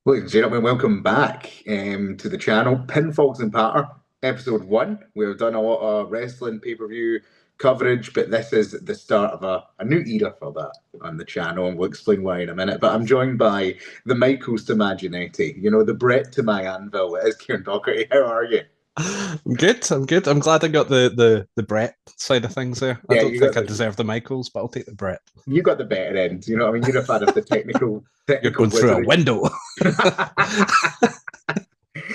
Ladies and gentlemen, welcome back to the channel. Pinfalls and Patter, episode one. We've done a lot of wrestling pay-per-view coverage, but this is the start of a new era for that on the channel, and we'll explain why in a minute. But I'm joined by the Michaels to Maginetti, the Brett to my Anvil. It is Kieran Doherty. How are you? I'm good. I'm good. I'm glad I got the Brett side of things there. I Yeah, don't think I deserve the Michaels, but I'll take the Brett. you got the better end. You know what I mean? You're a fan of the technical You're technical going through a wizardry. window.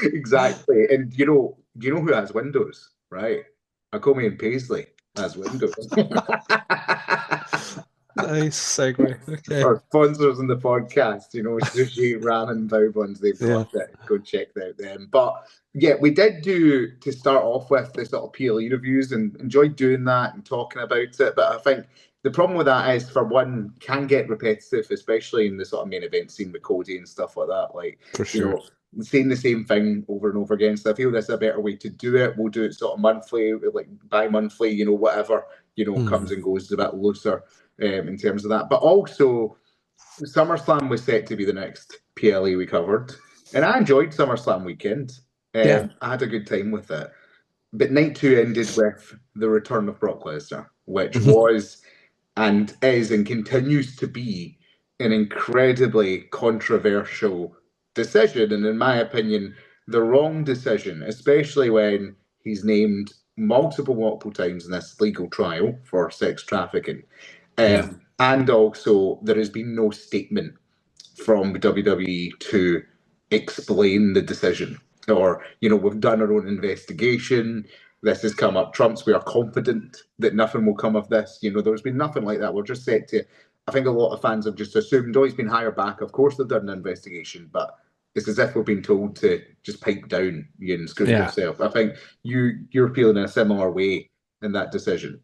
Exactly. And you know who has windows, right? Akomi and Paisley has windows. Nice segue. Okay. Our sponsors in the podcast, Sushi, Ramen, Bao Buns, they've Yeah. got it. Go check out them. But yeah, we did do to start off with the sort of PLE reviews and enjoyed doing that and talking about it. But I think the problem with that is, for one, can get repetitive, especially in the sort of main event scene with Cody and stuff like that. Like, For you sure. know, saying the same thing over and over again. So I feel there's a better way to do it. We'll do it sort of monthly, like bi-monthly, whatever, Hmm. comes and goes, a bit looser in terms of that. But also, SummerSlam was set to be the next PLE we covered, and I enjoyed SummerSlam weekend. Yeah. I had a good time with it. But night two ended with the return of Brock Lesnar, which Mhm. was and is and continues to be an incredibly controversial decision, and in my opinion, the wrong decision, especially when he's named multiple times in this legal trial for sex trafficking. Yeah. And also, there has been no statement from WWE to explain the decision. Or, we've done our own investigation. This has come up. Trump's, we are confident that nothing will come of this. There's been nothing like that. We're just set to, I think a lot of fans have just assumed, oh, he's been hired back. Of course they've done an investigation, but it's as if we've been told to just pipe down and screw it Yeah. yourself. I think you're feeling in a similar way in that decision.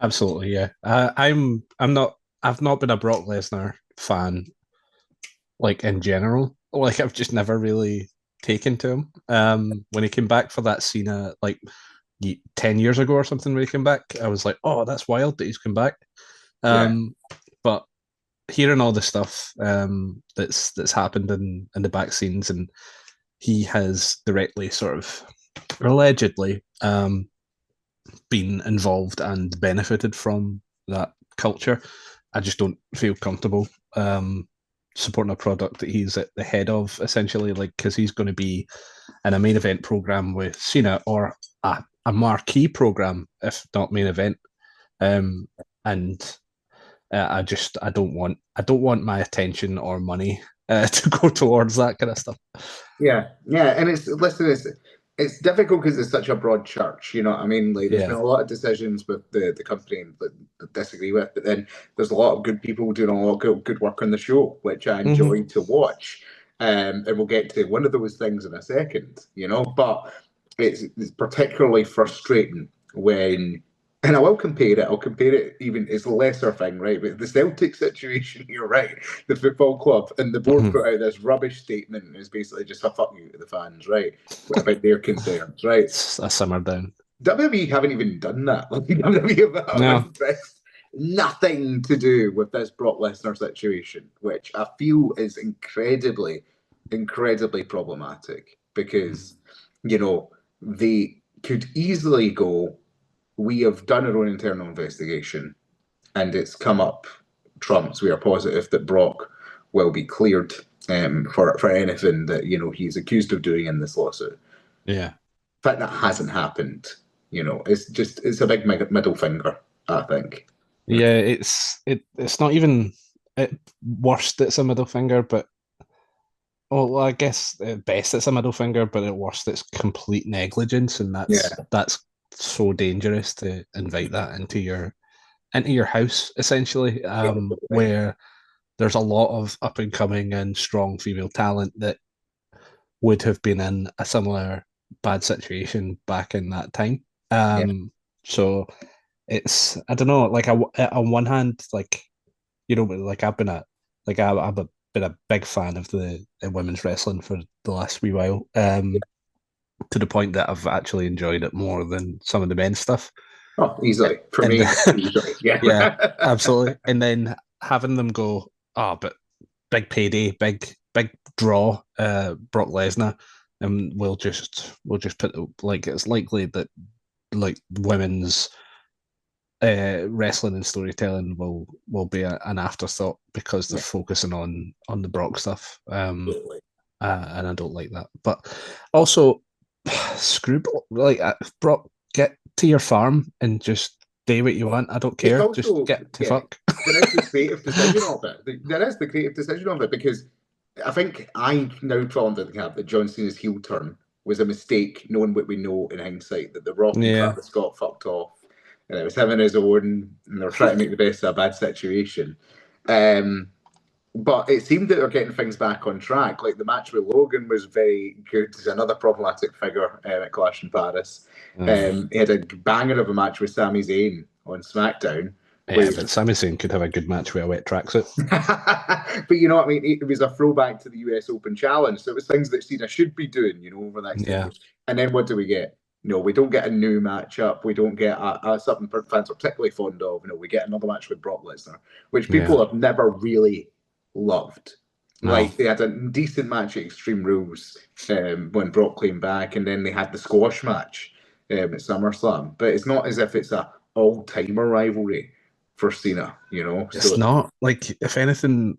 Absolutely. Yeah. I'm not. I've not been a Brock Lesnar fan, like in general. Like I've just never really taken to him. When he came back for that Cena, like 10 years ago or something, when he came back, I was like, oh, that's wild that he's come back. Yeah. But hearing all the stuff that's happened in the back scenes, and he has directly sort of allegedly been involved and benefited from that culture. I just don't feel comfortable supporting a product that he's at the head of, essentially, like because he's going to be in a main event program with Cena, or a marquee program, if not main event. Um, and I don't want my attention or money to go towards that kind of stuff. Yeah, yeah, and it's difficult because it's such a broad church. You know what I mean? Like, there's been Yeah. a lot of decisions with the company that disagree with, but then there's a lot of good people doing a lot of good work on the show, which I Hmm. enjoy to watch. And we'll get to one of those things in a second. But it's particularly frustrating when and I will compare it. I'll compare it even as a lesser thing, right? But the Celtic situation, you're right. The football club and the board Hmm. put out this rubbish statement, and it's basically just a fuck you to the fans, right? About their concerns, right? It's a simmer down. WWE haven't even done that. Like, WWE have No. addressed nothing to do with this Brock Lesnar situation, which I feel is incredibly problematic because, they could easily go, we have done our own internal investigation and it's come up trumps. We are positive that Brock will be cleared for anything that he's accused of doing in this lawsuit. Yeah. The fact that hasn't happened, it's a big middle finger, I think. Yeah. It's not even at worst it's a middle finger, but well, I guess at best it's a middle finger, but at worst it's complete negligence, and that's Yeah, that's so dangerous to invite that into your house essentially, where there's a lot of up and coming and strong female talent that would have been in a similar bad situation back in that time. yeah, So it's I don't know, like on one hand, like like I've been been a big fan of the women's wrestling for the last wee while, to the point that I've actually enjoyed it more than some of the men's stuff. oh, easily for And me, easily, yeah. yeah, absolutely. And then having them go, oh, but big payday, big big draw, Brock Lesnar, and we'll just put like it's likely that like women's wrestling and storytelling will be an afterthought because they're Yeah, focusing on the Brock stuff. And I don't like that. But also, screw like Brock, get to your farm and just do what you want. I don't it's care. Just also, get to yeah, fuck. there is the creative decision of it. There is the creative decision of it because I think I now fall under the camp that John Cena's heel turn was a mistake, knowing what we know in hindsight, that The Rock and Yeah, Travis Scott fucked off, and it was him and his own, and they were trying to make the best of a bad situation. Um, but it seemed that they're getting things back on track. Like the match with Logan was very good. He's another problematic figure at Clash in Paris. He had a banger of a match with Sami Zayn on SmackDown, yeah. where But Sami Zayn could have a good match with a wet tracksuit. but you know what I mean? It was a throwback to the US Open Challenge. So it was things that Cena should be doing, over the next 10 Yeah, years. And then what do we get? No, we don't get a new matchup. We don't get something fans are particularly fond of. We get another match with Brock Lesnar, which yeah. people have never really loved. No, Like they had a decent match at Extreme Rules when Brock came back, and then they had the squash match at SummerSlam. But it's not as if it's a all timer rivalry for Cena, it's So not. Like if anything,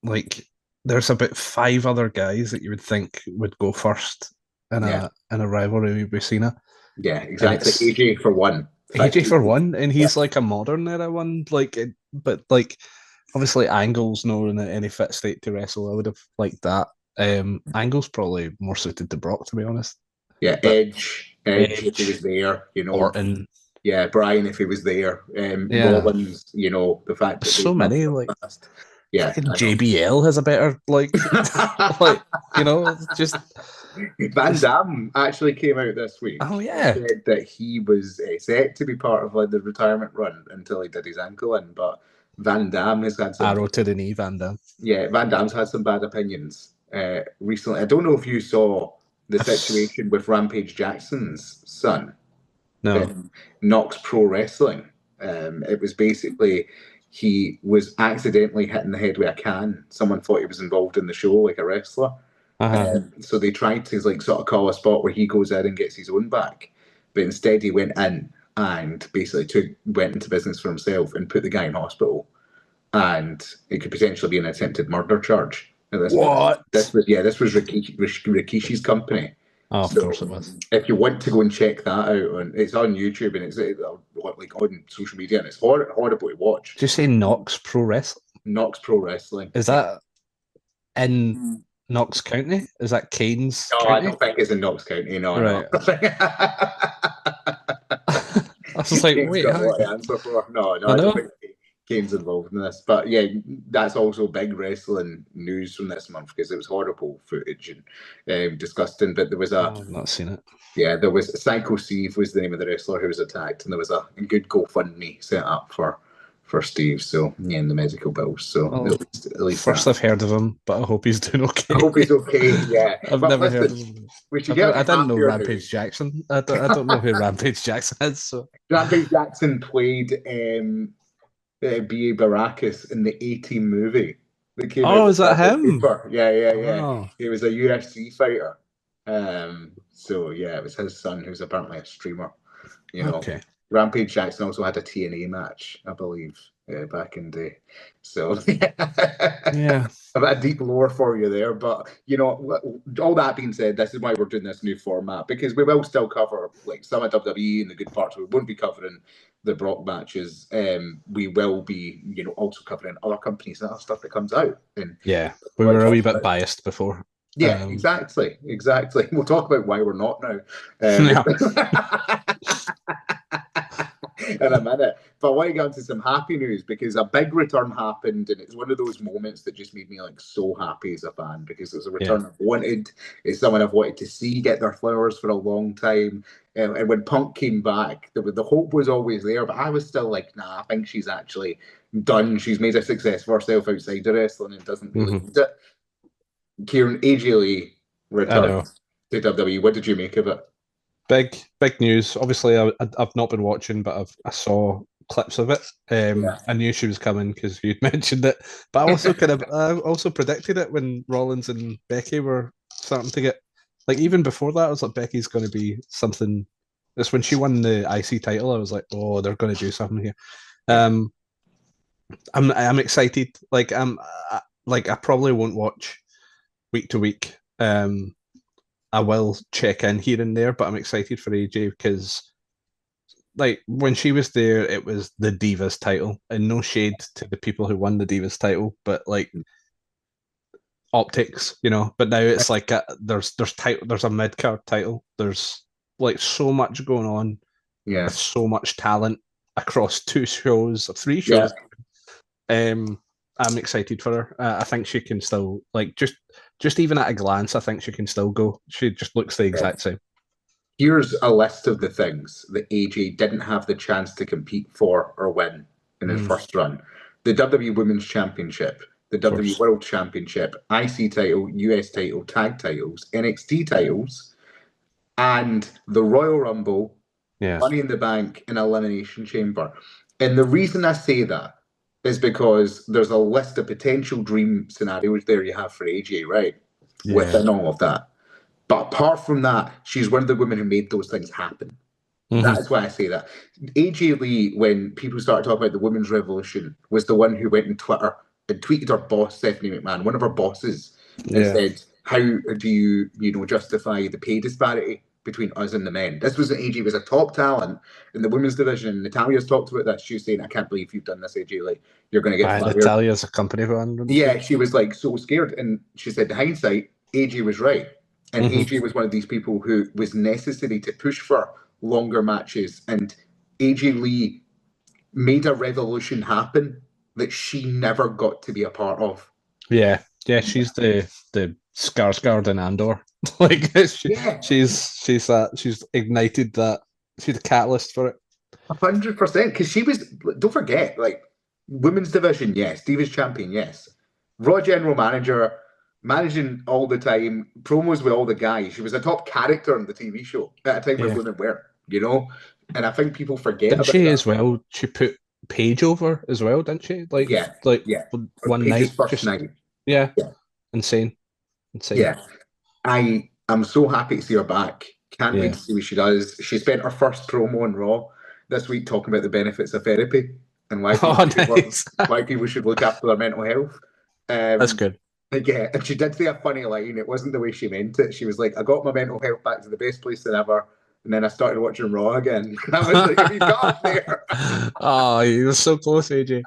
like there's about five other guys that you would think would go first yeah, in a rivalry with Cena, yeah, and exactly. it's AJ for one. AJ for AJ. one, and Yeah, he's like a modern era one. But like obviously Angle's not in any fit state to wrestle. I would have liked that. Angle's probably more suited to Brock, to be honest. yeah. But Edge if he was Edge, there. Orton, Yeah, Brian if he was there. yeah, Rollins, the fact that so they've done many so like fast. Yeah, fucking I know. JBL has a better like just Van Damme actually came out this week oh and yeah, said that he was set to be part of like the retirement run until he did his ankle in, but Van Damme has had some arrow to the knee, Van Damme. Yeah, Van Damme's had some bad opinions recently. I don't know if you saw the situation with Rampage Jackson's son, No. um, Knox Pro Wrestling. It was basically he was accidentally hitting the head with a can. Someone thought he was involved in the show, like a wrestler. Uh-huh. So they tried to like sort of call a spot where he goes in and gets his own back, but instead he went in and basically went into business for himself and put the guy in hospital, and it could potentially be an attempted murder charge at this point. What? This was Rikishi's company. Oh, of So course it was. if you want to go and check that out, it's on YouTube and it's like on social media, and it's horrible to watch. Did you say Knox Pro Wrestling? Knox Pro Wrestling. Is that in Knox County? Is that Kane's No, I county? don't think it's in Knox County. No, no. Right. I was like, Kane's wait, got a how? lot to answer for. No, I I don't know. think Kane's involved in this. But yeah, that's also big wrestling news from this month because it was horrible footage and disgusting. But there was I've not seen it. there was Psycho Steve was the name of the wrestler who was attacked, and there was a good GoFundMe set up for Steve. So yeah, and the medical bills. So Well, at least first that. I've heard of him, but I hope he's doing okay. I hope he's okay. Yeah. I've Well, never heard of listen, him. we should get I didn't know happier Rampage news. Jackson. I don't know who Rampage Jackson is. So Rampage Jackson played B.A. Baracus in the A-Team movie that came out oh, with is that Bradley him? Cooper. Yeah. Oh, He was a UFC fighter. So yeah, it was his son who's apparently a streamer. okay. Rampage Jackson also had a TNA match, I believe, back in the day. So Yeah. a bit of deep lore for you there. But all that being said, this is why we're doing this new format, because we will still cover like some of WWE and the good parts. We won't be covering the Brock matches. We will be, also covering other companies and other stuff that comes out. And Yeah. We were a wee bit biased before. yeah, exactly. We'll talk about why we're not now. Yeah. In a minute. But I want to get into some happy news because a big return happened, and it's one of those moments that just made me like so happy as a fan because it was a return I've wanted. It's someone I've wanted to see get their flowers for a long time. And when Punk came back, the hope was always there, but I was still like, nah, I think she's actually done. She's made a success for herself outside of wrestling and doesn't really need it. Kieran, AJ Lee returns to WWE. What did you make of it? Big news. Obviously, I've not been watching, but I saw clips of it. Yeah. I knew she was coming because you'd mentioned it, but I also predicted it when Rollins and Becky were starting to get like even before that. I was like, Becky's going to be something. It's when she won the IC title. I was like, oh, they're going to do something here. Yeah. I'm excited. Like I probably won't watch week to week. I will check in here and there, but I'm excited for AJ because like when she was there, it was the Divas title, and no shade to the people who won the Divas title, but like optics, you know. But now it's like there's a mid card title. There's like so much going on Yeah. with so much talent across two shows, three Yeah. shows. I'm excited for her. I think she can still like just even at a glance, I think she can still go. She just looks the Yeah. exact same. Here's a list of the things that AJ didn't have the chance to compete for or win in his first run. The WWE Women's Championship, the WWE World Championship, IC title, US title, tag titles, NXT titles, and the Royal Rumble, Yeah. Money in the Bank, and Elimination Chamber. And the reason I say that is because there's a list of potential dream scenarios there you have for AJ, right? Yeah. Within all of that. But apart from that, she's one of the women who made those things happen. That's why I say that. AJ Lee, when people started talking about the women's revolution, was the one who went on Twitter and tweeted her boss, Stephanie McMahon, one of her bosses, and said, "How do you justify the pay disparity between us and the men?" This was when AJ was a top talent in the women's division. Natalia's talked about this. She was saying, "I can't believe you've done this, AJ. Like you're going to get fired." Natalia's a company one. Yeah, she was like so scared, and she said, in hindsight, AJ was right. And AJ was one of these people who was necessary to push for longer matches. And AJ Lee made a revolution happen that she never got to be a part of. Yeah, she's the Skarsgård and Andor. Like she's ignited that. She's the catalyst for it. 100%. Because she was, don't forget, like women's division, yes. Divas champion, yes. Raw general manager, managing all the time, promos with all the guys. She was a top character on the TV show at a time where women weren't, you know? And I think people forget Didn't about she that. as well? She put Paige over as well, didn't she? Like Yeah. one Paige's night. first night. Yeah. Yeah. Insane. Yeah. I'm so happy to see her back. Can't wait to see what she does. She spent her first promo on Raw this week talking about the benefits of therapy and why people should look after their mental health. That's good. Yeah, and she did say a funny line. It wasn't the way she meant it. She was like, "I got my mental health back to the best place than ever, and then I started watching Raw again." And I was like, "You got off there." Oh, you were so close, AJ.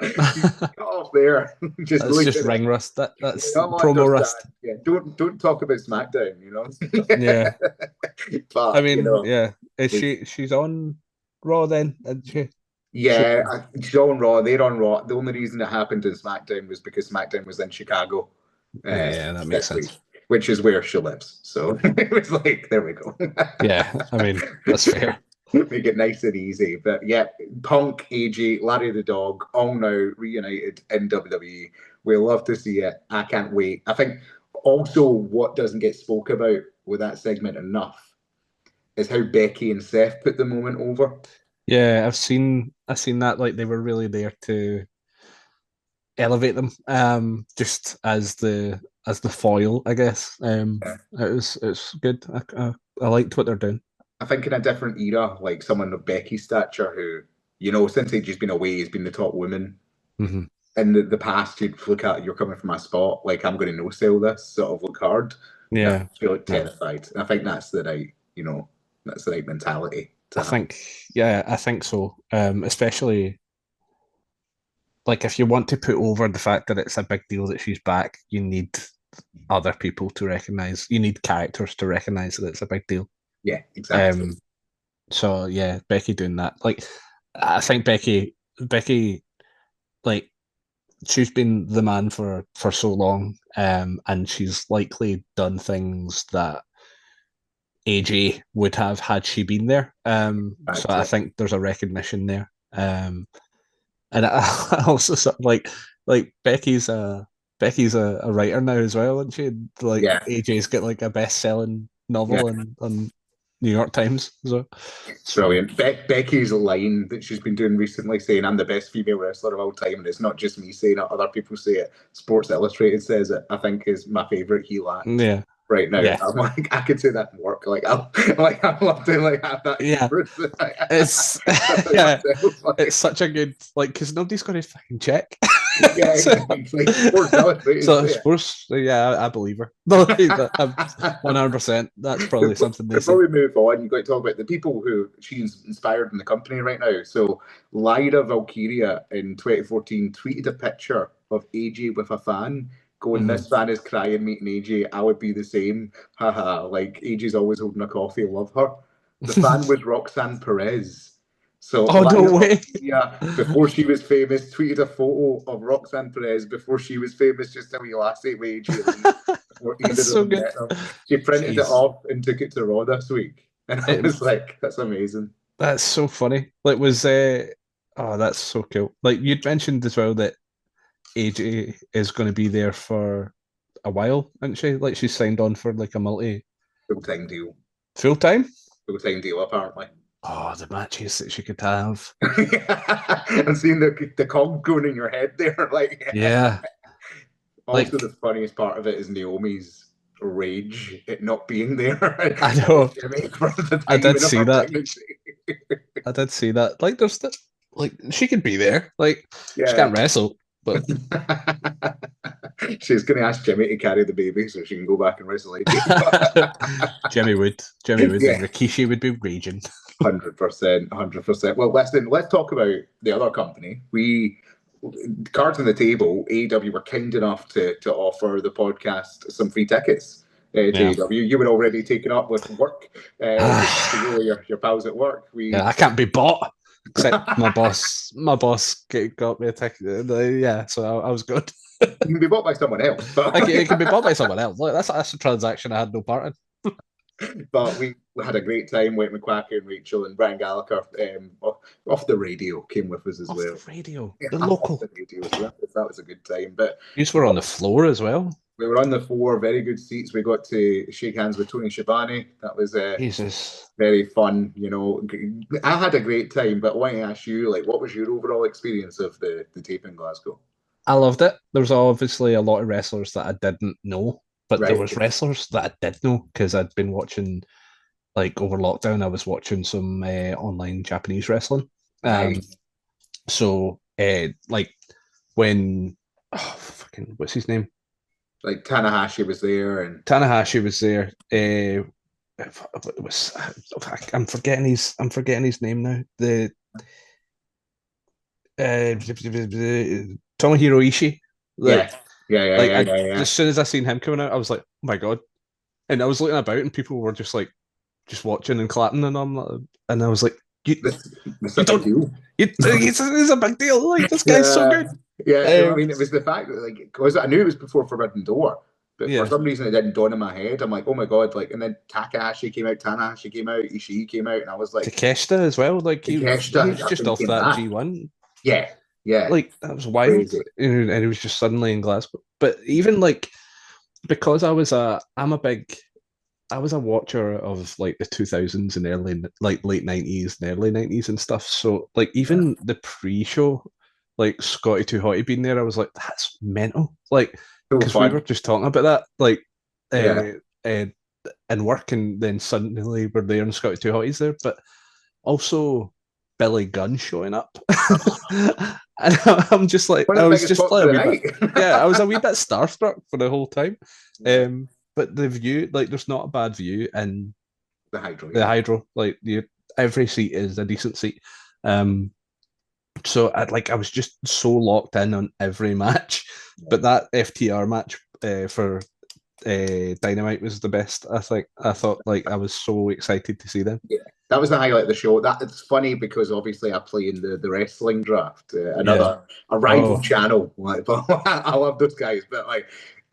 You got off there. That's just ring rust. That's promo rust. Yeah, don't talk about SmackDown. You know. Yeah. But I mean, yeah. Is she's on Raw then, isn't she? Yeah, she's on Raw. They're on Raw. The only reason it happened in SmackDown was because SmackDown was in Chicago. Yeah, that makes sense. Which is where she lives. So it was like, there we go. Yeah, I mean, that's fair. Make it nice and easy. But yeah, Punk, AJ, Larry the Dog, all now reunited in WWE. We love to see it. I can't wait. I think also what doesn't get spoke about with that segment enough is how Becky and Seth put the moment over. Yeah, I've seen that. Like they were really there to elevate them, just as the foil, I guess. It's good. I liked what they're doing. I think in a different era, like someone of Becky's stature, who since AJ's been away, has been the top woman. Mm-hmm. In the past, you'd look at you're coming from a spot like I'm going to no sell this, sort of look hard. Yeah, I feel like terrified. And I think that's the right, that's the right mentality. I think so. Especially like if you want to put over the fact that it's a big deal that she's back, you need other people to recognize. You need characters to recognize that it's a big deal. Yeah, exactly. So yeah, Becky doing that. Like, I think Becky, like, she's been the man for so long, and she's likely done things that AJ would have had she been there. So I think there's a recognition there. And I also like Becky's a writer now as well, isn't she? Like AJ's got like a best-selling novel and New York Times. So it's funny. Brilliant. Becky's line that she's been doing recently, saying, "I'm the best female wrestler of all time," and it's not just me saying it; other people say it. Sports Illustrated says it. I think is my favorite heel act Yeah. right now. Yeah. I'm like, I could say that in work. Like, I'd love to like have that. Yeah. It's yeah. It's such a good because nobody's going to fucking check. Yeah, exactly. Sports Illustrated. So sports, yeah, I believe her. No, 100%. That's probably something they say. Before we move on, you've got to talk about the people who she's inspired in the company right now. So Lyra Valkyria in 2014 tweeted a picture of AJ with a fan going, "This fan is crying meeting AJ. I would be the same. Haha, like AJ's always holding a coffee. Love her." The fan was Roxanne Perez. So no way. Before she was famous, tweeted a photo of Roxanne Perez before she was famous, just a wee lassie with AJ Lee. That's so good. She printed it off and took it to Raw this week. And I was like, that's amazing. That's so funny. That's so cool. Like you'd mentioned as well that AJ is going to be there for a while, isn't she? Like she's signed on for like a full-time deal. Full-time deal, apparently. Oh, the matches that she could have. I'm seeing the cog going in your head there. Like, yeah. Also, the funniest part of it is Naomi's rage at not being there. I know. I did see that. I did see that. Like, there's she could be there. Like, she can't wrestle, but she's going to ask Jimmy to carry the baby so she can go back and wrestle Jimmy would. And Rikishi would be raging. 100%. Well, listen, let's talk about the other company. Cards on the table, AEW were kind enough to offer the podcast some free tickets to AEW. You were already taken up with work. Your pals at work. I can't be bought. Except my boss got me a ticket. So I was good. You can be bought by someone else. But it can be bought by someone else. Like, that's a transaction I had no part in. But we had a great time. Wait McQuacker and Rachel and Brian Gallagher off the radio came with us as well. The radio, the local. The radio, so that was a good time. But you were on the floor as well. We were on the floor, very good seats. We got to shake hands with Tony Schiavone. That was very fun. You know, I had a great time. But I want to ask you, like, what was your overall experience of the tape in Glasgow? I loved it. There was obviously a lot of wrestlers that I didn't know. But there was wrestlers that I did know because I'd been watching, like over lockdown, I was watching some online Japanese wrestling. So, like when, what's his name? Like Tanahashi was there, and I'm forgetting his name now. The Tomohiro Ishii. As soon as I seen him coming out, I was like, "Oh my god!" And I was looking about, and people were just watching and clapping, and I was like, "It's a big deal! Like this guy's so good." Yeah, I mean, it was the fact that because I knew it was before Forbidden Door, but for some reason it didn't dawn in my head. I'm like, "Oh my god!" And then Tanahashi came out, Ishii came out, and I was like, Takeshita as well. Like he was just off that G1. Yeah, like that was wild, and it was just suddenly in Glasgow. But even because I was a watcher of like the 2000s and late 90s and early 90s and stuff. So like even the pre-show, like Scotty 2 Hotty being there, I was like, that's mental. Like because we were just talking about that, in work, and then suddenly we're there and Scotty 2 Hotty's there, but also Billy Gunn showing up. And I'm just like, I was just like I was a wee bit starstruck for the whole time. But the view, like, there's not a bad view in the hydro. Like, every seat is a decent seat. So I was just so locked in on every match. But that FTR match for Dynamite was the best. I thought I was so excited to see them. Yeah, that was the highlight of the show. That it's funny because obviously I play in the wrestling draft, a rival channel. I love those guys, but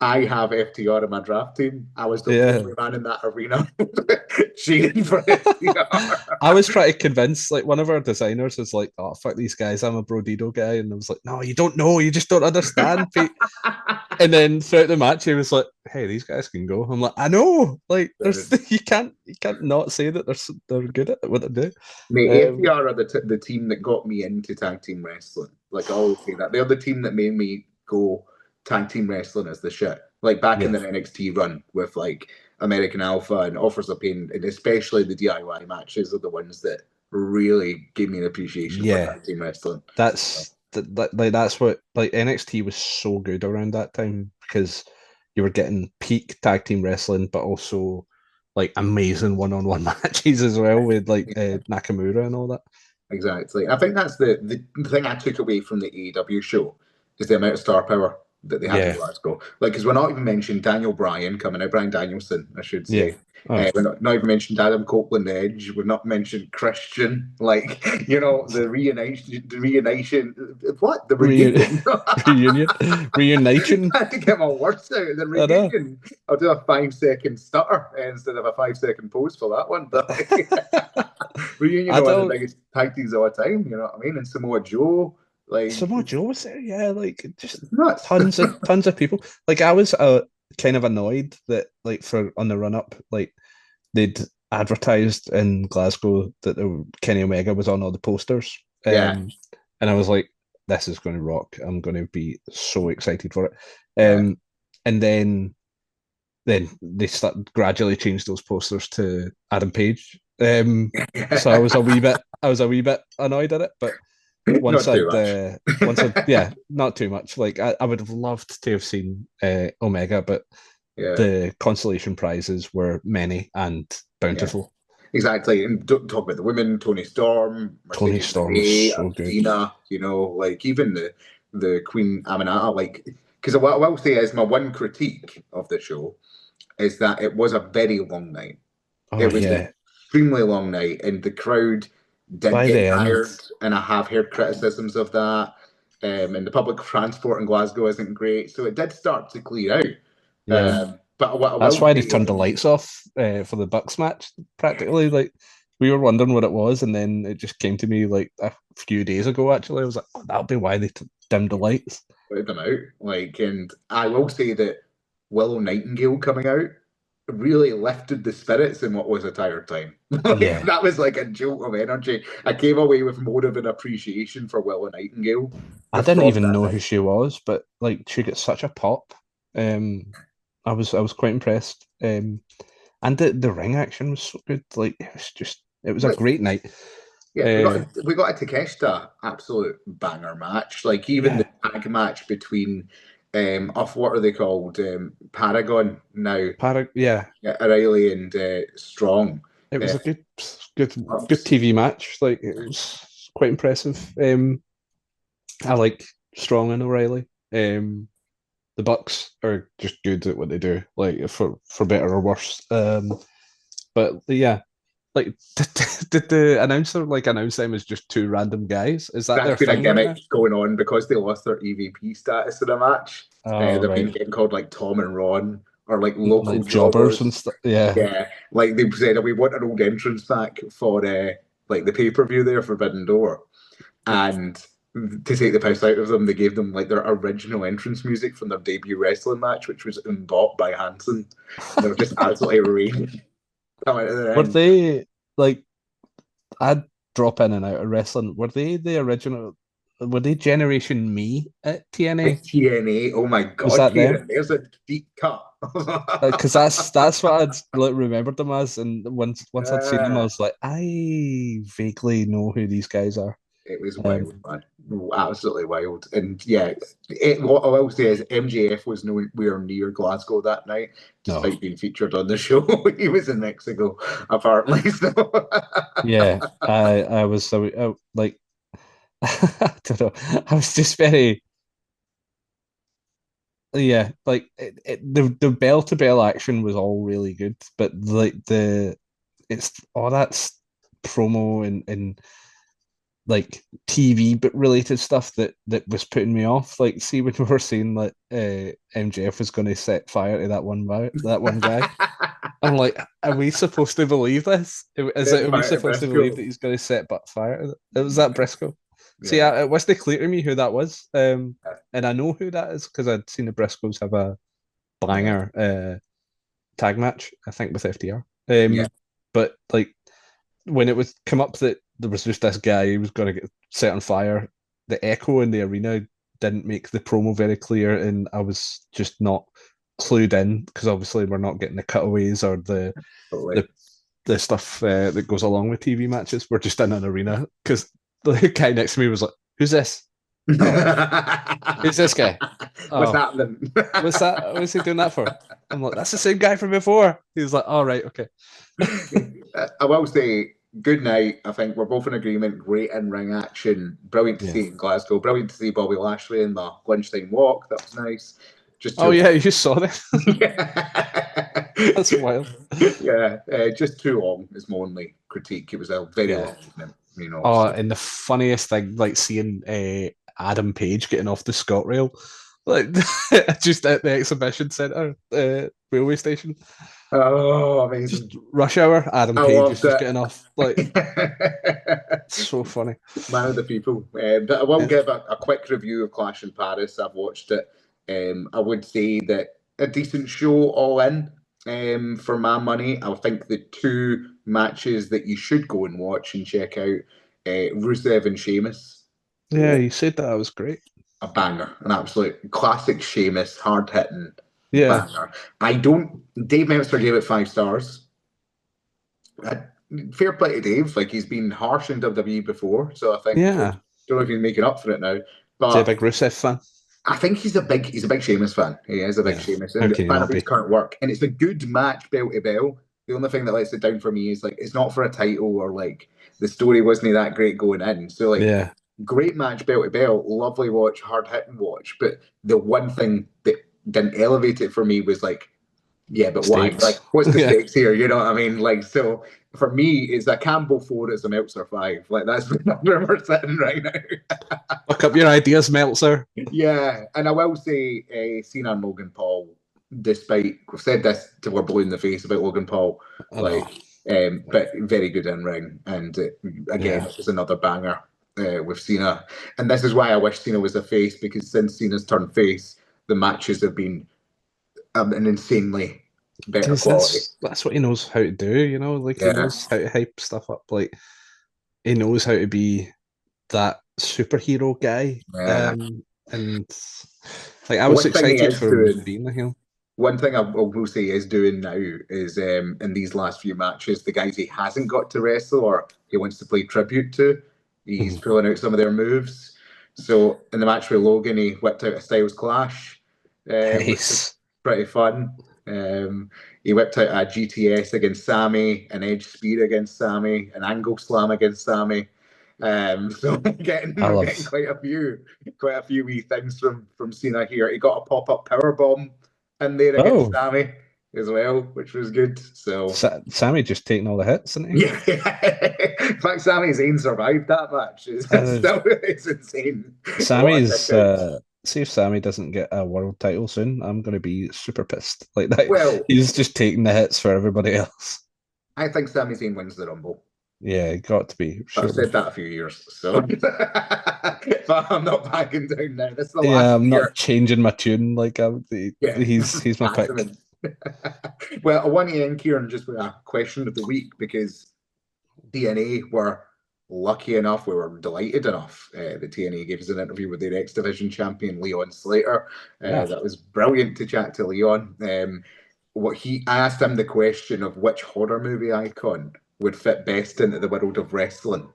I have FTR in my draft team. I was the only man in that arena cheering for FTR. I was trying to convince one of our designers was like, "Oh fuck these guys, I'm a Brodido guy," and I was like, "No, you don't know, you just don't understand, Pete." And then throughout the match, he was like, "Hey, these guys can go." I'm like, "I know, like, there's you can't not say that they're good at what they do." Mate, Um, APR are the team that got me into tag team wrestling. Like I always say that they're the team that made me go tag team wrestling as the shit. Like back in yeah, the NXT run with like American Alpha and Offers of Pain, and especially the DIY matches are the ones that really gave me an appreciation for yeah, tag team wrestling. that's what like NXT was so good around that time because you were getting peak tag team wrestling, but also like amazing one-on-one matches as well with like Nakamura and all that. Exactly. I think that's the thing I took away from the AEW show is the amount of star power that they had in Yeah, Glasgow. Like, because we're not even mentioning Daniel Bryan coming out, Bryan Danielson, I should yeah. say. Oh, We're not even mentioned Adam Copeland Edge. We've not mentioned Christian. Like, the reunition. What? The reunion, reunion. reunion, reunition. I had to get my words out. The I know. reunion. I'll do a 5 second stutter instead of a 5 second pause for that one. But reunion I are one of the don't. biggest tag teams of all time, you know what I mean? And Samoa Joe, like, Samoa it's Joe was there, yeah. Like just nuts. tons of people. Like I was kind of annoyed that like for on the run up, like they'd advertised in Glasgow that Kenny Omega was on all the posters. Yeah, And I was like, this is going to rock. I'm going to be so excited for it. yeah. And then they gradually changed those posters to Adam Page. So I was a wee bit annoyed at it, but Not too much. yeah, not too much. Like I would have loved to have seen Omega, but Yeah. the consolation prizes were many and Yeah. bountiful. Exactly. And don't talk about the women, Tony Storm, Tony Mercedes Storm was Moné, so good. Athena, like even the Queen Aminata, like, because what I will say is my one critique of the show is that it was a very long night. Oh It was an yeah. extremely long night, and the crowd did By the get end, tired, and I have heard criticisms of that. And the public transport in Glasgow isn't great, so it did start to clear out. yeah. But what I That's will why say they turned the is, lights off for the Bucks match. Practically, like we were wondering what it was, and then it just came to me like a few days ago. Actually, I was like, oh, that'll be why they dimmed the lights. put them out. Like, and I will say that Willow Nightingale coming out really lifted the spirits in what was a tired time. Like, Yeah, that was like a jolt of energy. I came away with more of an appreciation for Willow Nightingale I didn't from even that know who night. she was, but like she got such a pop. I was quite impressed. And the ring action was so good. Like it was a Like, great night. yeah, Uh, we got a Takeshita absolute banger match. Like even the yeah, tag match between off what are they called? Paragon now, yeah, O'Reilly and Strong. it Uh, was a good TV match. Like it was quite impressive. I like Strong and O'Reilly. The Bucks are just good at what they do, like for better or worse. But yeah, like did the announcer like announce them as just two random guys? Is that that's their been a thing right now? gimmick going on because they lost their EVP status in a match. Oh They've been right, getting called like Tom and Ron or like local like jobbers and jobbers. stuff. Yeah, Yeah, like they said, we want an old entrance back for like the pay per view there, Forbidden Door, and to take the piss out of them, they gave them like their original entrance music from their debut wrestling match, which was Mbop by Hanson. And they were just absolutely raging coming to the were end. they like? I'd drop in and out of wrestling. Were they the original? Were they Generation Me at TNA? At TNA, oh my Was god, that them? Kieran, there's a deep cut. Because that's what I'd like, remembered them as, and once I'd seen them, I uh, was like, I vaguely know who these guys are. it was wild, Um, man. Absolutely wild. And yeah, what I will say is MJF was nowhere near Glasgow that night, no, despite being featured on the show. He was in Mexico, apparently. So. yeah, I was like I don't know. I was just very yeah, like the bell to bell action was all really good, but like it's all that's promo and like TV but related stuff that was putting me off. Like, see when we were saying that MJF was going to set fire to that one guy, I'm like, are we supposed to believe this? Is it? Are we Fire supposed to believe that Briscoe. he's going to set but fire? It was that Briscoe. See, Yeah. it wasn't clear to me who that was. And I know who that is because I'd seen the Briscoes have a Yeah. banger tag match, I think, with FTR. Yeah. But like when it was come up that there was just this guy who was going to get set on fire, the echo in the arena didn't make the promo very clear, and I was just not clued in because obviously we're not getting the cutaways or Totally. the the stuff that goes along with TV matches. We're just in an arena because the guy next to me was like, "Who's this? Oh, who's this guy? What's Oh, happening? what's that? What's he doing that for?" I'm like, "That's the same guy from before." He was like, "All right, okay." I will say, good night. I think we're both in agreement. Great in ring action. Brilliant to Yeah. see it in Glasgow. Brilliant to see Bobby Lashley in the lunchtime walk. That was nice. Just Oh too yeah, long. you saw that. Yeah. That's wild. Yeah, just too long is my only critique. It was a very Yeah. long evening, you know. Oh, So. and the funniest thing, like seeing Adam Page getting off the ScotRail, like just at the exhibition centre, railway station, Oh, amazing. just rush hour. Adam I Page is loved just it. getting off. Like, so funny. Man of the people. But I will Yeah. give a quick review of Clash in Paris. I've watched it. I would say that a decent show all in for my money. I think the two matches that you should go and watch and check out Rusev and Sheamus. Yeah, you said that. Was great. A banger, an absolute classic Sheamus, hard hitting Yeah. banger. I don't. Dave Meltzer gave it 5 stars. I, fair play to Dave. Like he's been harsh in WWE before, so I think Yeah. don't know if he's making up for it now. Is he a But big Rusev fan? I think he's a big Sheamus fan. He is a big Yeah. Sheamus How and a can you fan of not his be? current work. And it's a good match bell to bell. The only thing that lets it down for me is like it's not for a title or like the story wasn't that great going in. So like Yeah. great match bell to bell, lovely watch, hard hitting watch. But the one thing that didn't elevate it for me was like, yeah, but why? Like, Stakes. what's the Yeah. stakes here? You know what I mean? Like, so for me, it's a Campbell 4, it's a Meltzer 5. Like, that's where we're sitting right now. Look up your ideas, Meltzer. Yeah, and I will say, Cena and Logan Paul, despite we've said this till we're blue in the face about Logan Paul, I know. like, but very good in ring, and again, Yeah. this is another banger with Cena, and this is why I wish Cena was a face because since Cena's turned face, the matches have been an insanely better Because quality. that's what he knows how to do, like he Yeah, knows how to hype stuff up. Like he knows how to be that superhero guy. yeah. And like I was One thing he excited is for him doing being the heel. One thing I will say he is doing now is in these last few matches, the guys he hasn't got to wrestle or he wants to play tribute to, he's Mhm. pulling out some of their moves. So in the match with Logan, he whipped out a Styles Clash, which was Nice. pretty fun. He whipped out a GTS against Sammy, an Edge Spear against Sammy, an Angle Slam against Sammy. So I we're getting love. quite a few wee things from Cena here. He got a pop up power bomb in there against Oh, Sammy as well, which was good. So Sammy just taking all the hits, isn't he? yeah, in fact, Sami Zayn survived that match. It's Uh, still it's insane. A lot of Sammy's. kick outs. See if Sammy doesn't get a world title soon, I'm gonna be super pissed. Like that, Well, he's just taking the hits for everybody else. I think Sami Zayn wins the Rumble. Yeah, got to be I've surely. said that a few years, so but I'm not backing down now. This is the Yeah, last I'm not year. changing my tune. Like Yeah, he's my pick. Ackman. Well, I want to end, Kieran, just with a question of the week because TNA were lucky enough, we were delighted enough that TNA gave us an interview with their X Division champion, Leon Slater. Yeah. That was brilliant to chat to Leon. I asked him the question of which horror movie icon would fit best into the world of wrestling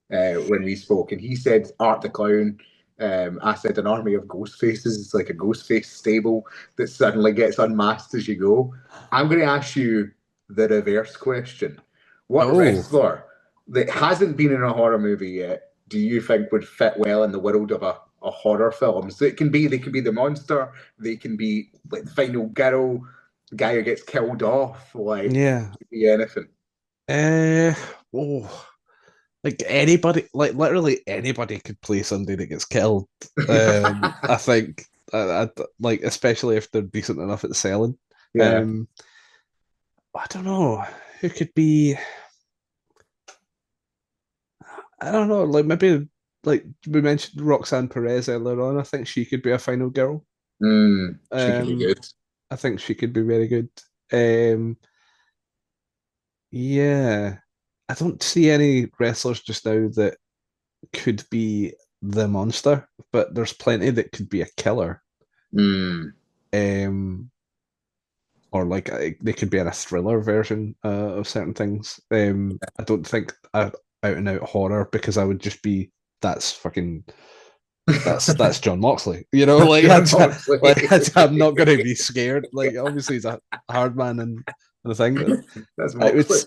when we spoke, and he said Art the Clown. I said an army of ghost faces. It's like a ghost face stable that suddenly gets unmasked as you go. I'm going to ask you the reverse question. What Oh, wrestler that hasn't been in a horror movie yet do you think would fit well in the world of a horror film? So they can be the monster, they can be like the final girl, the guy who gets killed off, like yeah. it could be anything. Uh, oh, like anybody, like literally anybody could play somebody that gets killed. I think, like especially if they're decent enough at selling. Yeah. Um, I don't know who could be. I don't know, like maybe like we mentioned Roxanne Perez earlier on. I think she could be a final girl. She could be Um, good. I think she could be very good. Um, yeah, I don't see any wrestlers just now that could be the monster, but there's plenty that could be a killer. Mm. Um, or like they could be in a thriller version of certain things. I don't think out and out horror because I would just be that's fucking that's John Moxley. You know, like, John Moxley. I'm not going to be scared. Like obviously he's a hard man and the thing, but That's I would Moxley.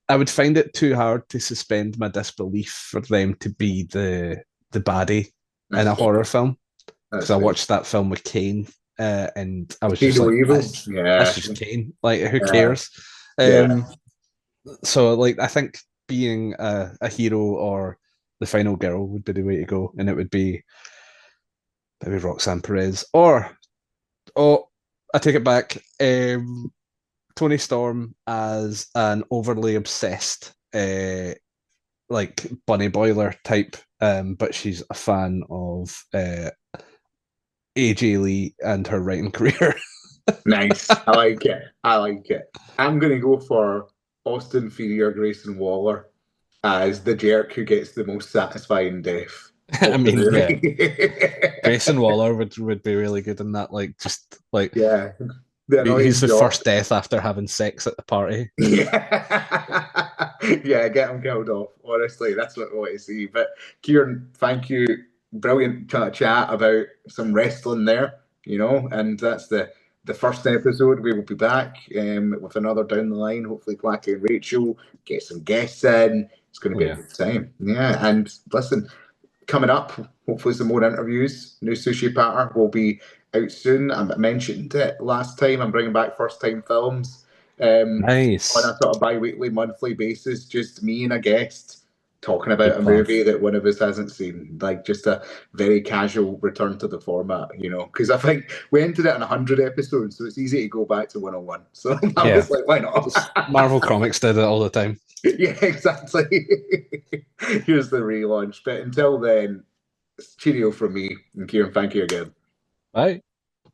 I would find it too hard to suspend my disbelief for them to be the baddie in That's a fair. horror film because That's I fair. watched that film with Kane, and I was just Hero like, Evil. that's Yeah. just Kane. Like, who Yeah. cares? Yeah. Um, so like, I think being a hero or the final girl would be the way to go, and it would be maybe Roxanne Perez or oh, I take it back. Tony Storm as an overly obsessed, like bunny boiler type, but she's a fan of AJ Lee and her writing career. Nice. I like it. I like it. I'm gonna go for Austin Theory or Grayson Waller as the jerk who gets the most satisfying death I of the mean, yeah, movie. Grayson Waller would be really good in that. Like, just like Yeah. The he's annoying the jock. first death after having sex at the party. Yeah. Yeah, get him killed off. Honestly, that's what I want to see. But Kieran, thank you. Brilliant chat about some wrestling there, and that's the first episode. We will be back with another down the line. Hopefully, Quacky and Rachel get some guests in. It's going to Oh be a yeah, good time. Yeah, and listen, coming up, hopefully some more interviews. New Sushi Patter will be out soon. I mentioned it last time. I'm bringing back first time films on nice, a sort of bi-weekly, monthly basis. Just me and a guest talking about good a plan. movie that one of us hasn't seen. Like just a very casual return to the format, because I think we entered it in 100 episodes, so it's easy to go back to 101. So I Yeah, was like, why not? Marvel Comics did it all the time. Yeah, exactly. Here's the relaunch. But until then, cheerio from me and Kieran. Thank you again. Bye.